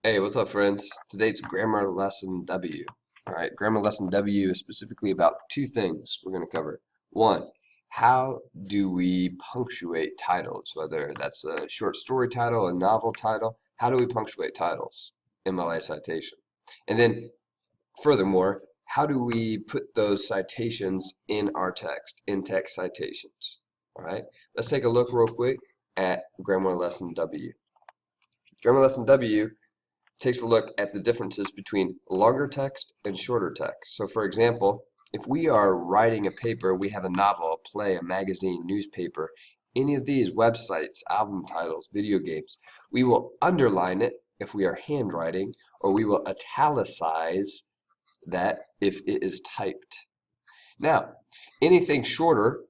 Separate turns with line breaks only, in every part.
Hey, what's up, friends? Today's Grammar Lesson W. All right, Grammar Lesson W is specifically about two things we're going to cover. One, how do we punctuate titles, whether that's a short story title, a novel title? How do we punctuate titles? MLA citation. And then, furthermore, how do we put those citations in our text, in text citations? All right, let's take a look real quick at Grammar Lesson W. Grammar Lesson W takes a look at the differences between longer text and shorter text. So for example, if we are writing a paper, we have a novel, a play, a magazine, newspaper, any of these websites, album titles, video games, we will underline it if we are handwriting, or we will italicize that if it is typed. Now, anything shorter,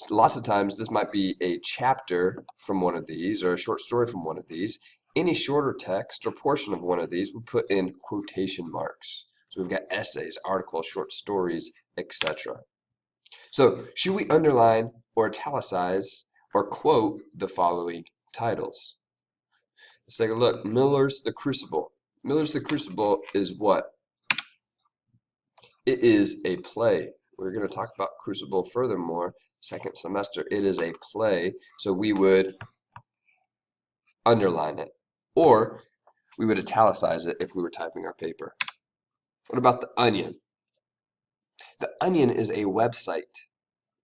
lots of times this might be a chapter from one of these or a short story from one of these. Any shorter text or portion of one of these we put in quotation marks. So we've got essays, articles, short stories, etc. So should we underline or italicize or quote the following titles? Let's take a look. Miller's The Crucible. Miller's The Crucible is what? It is a play. We're going to talk about Crucible furthermore second semester. It is a play, so we would underline it, or we would italicize it if we were typing our paper. What about The Onion? The Onion is a website.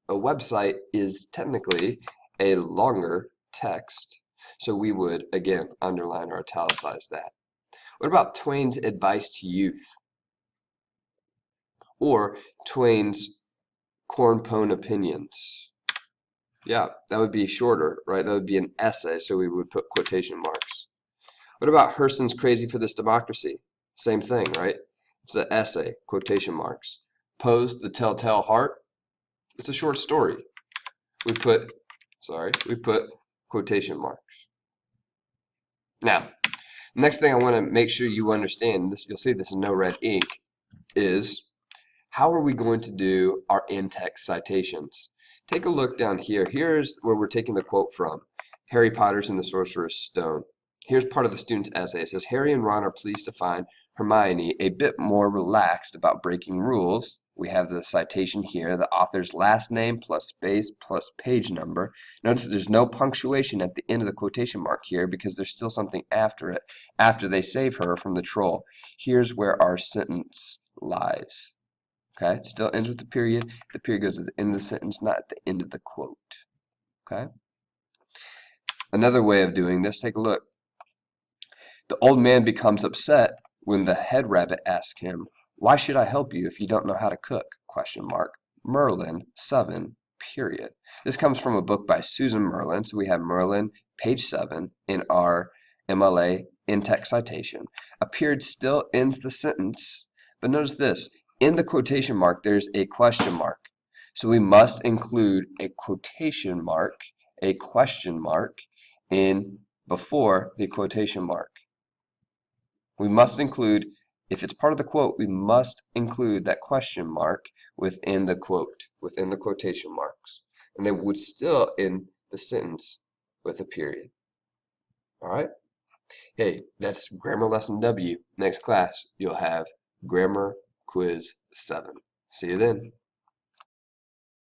A website is technically a longer text, so we would, again, underline or italicize that. What about Twain's Advice to Youth? Or Twain's Cornpone Opinions? Yeah, that would be shorter, right? That would be an essay, so we would put quotation marks. What about Hurston's Crazy for This Democracy? Same thing, right? It's an essay, quotation marks. Poe's The Telltale Heart? It's a short story. We put quotation marks. Now, next thing I want to make sure you understand, this you'll see this in no red ink, is how are we going to do our in-text citations? Take a look down here. Here's where we're taking the quote from. Harry Potter's and the Sorcerer's Stone. Here's part of the student's essay. It says, Harry and Ron are pleased to find Hermione a bit more relaxed about breaking rules. We have the citation here, the author's last name plus space plus page number. Notice there's no punctuation at the end of the quotation mark here because there's still something after it, after they save her from the troll. Here's where our sentence lies. Okay, still ends with the period. The period goes at the end of the sentence, not at the end of the quote. Okay? Another way of doing this, take a look. The old man becomes upset when the head rabbit asks him, "Why should I help you if you don't know how to cook?" Merlin 7, period. This comes from a book by Susan Merlin. So we have Merlin, page 7, in our MLA in-text citation. A period still ends the sentence, but notice this. In the quotation mark, there's a question mark. So we must include a quotation mark, a question mark, in before the quotation mark. We must include, if it's part of the quote, we must include that question mark within the quote, within the quotation marks. And then would still end the sentence with a period. All right? Hey, that's Grammar Lesson W. Next class, you'll have Grammar Quiz 7. See you then.